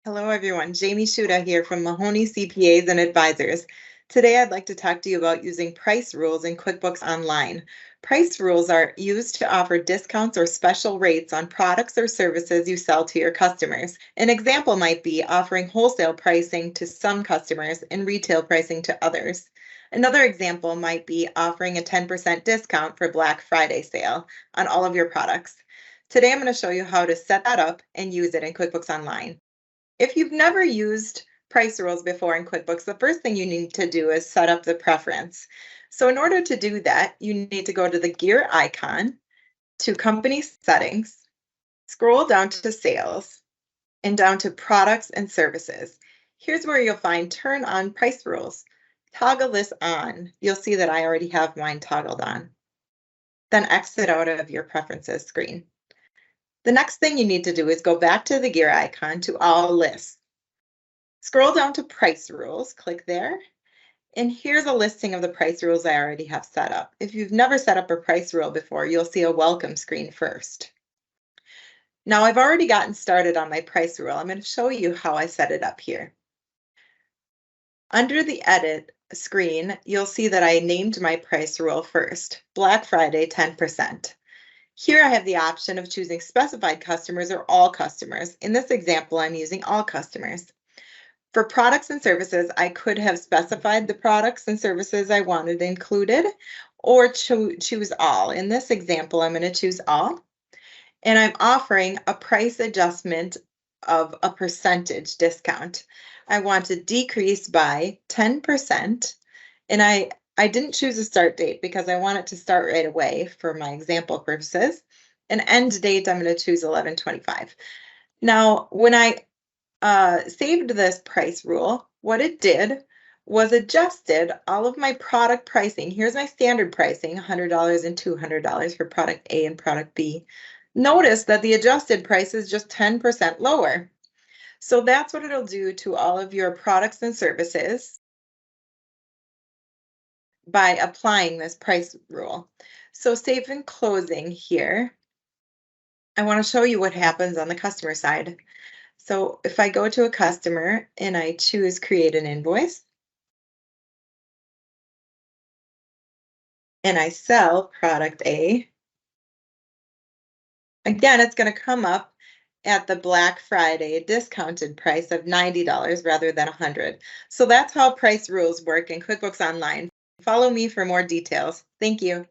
Hello everyone, Jayme Shuda here from Mahoney CPAs and Advisors. Today I'd like to talk to you about using price rules in QuickBooks Online. Price rules are used to offer discounts or special rates on products or services you sell to your customers. An example might be offering wholesale pricing to some customers and retail pricing to others. Another example might be offering a 10% discount for Black Friday sale on all of your products. Today I'm going to show you how to set that up and use it in QuickBooks Online. If you've never used price rules before in QuickBooks, the first thing you need to do is set up the preference. So in order to do that, you need to go to the gear icon, to Company Settings, scroll down to Sales, and down to Products and Services. Here's where you'll find Turn on Price Rules. Toggle this on. You'll see that I already have mine toggled on. Then exit out of your Preferences screen. The next thing you need to do is go back to the gear icon to All Lists. Scroll down to Price Rules, click there, and here's a listing of the price rules I already have set up. If you've never set up a price rule before, you'll see a welcome screen first. Now I've already gotten started on my price rule. I'm going to show you how I set it up here. Under the Edit screen, you'll see that I named my price rule first, Black Friday 10%. Here I have the option of choosing specified customers or all customers. In this example, I'm using all customers. For products and services, I could have specified the products and services I wanted included or choose all. In this example, I'm going to choose all. And I'm offering a price adjustment of a percentage discount. I want to decrease by 10%. And I didn't choose a start date because I want it to start right away for my example purposes. An end date, I'm going to choose 11/25. Now, when I saved this price rule, what it did was adjusted all of my product pricing. Here's my standard pricing, $100 and $200 for product A and product B. Notice that the adjusted price is just 10% lower. So that's what it'll do to all of your products and services by applying this price rule. So save and closing here. I want to show you what happens on the customer side. So if I go to a customer and I choose create an invoice and I sell product A, again, it's going to come up at the Black Friday discounted price of $90 rather than $100. So that's how price rules work in QuickBooks Online. Follow me for more details. Thank you.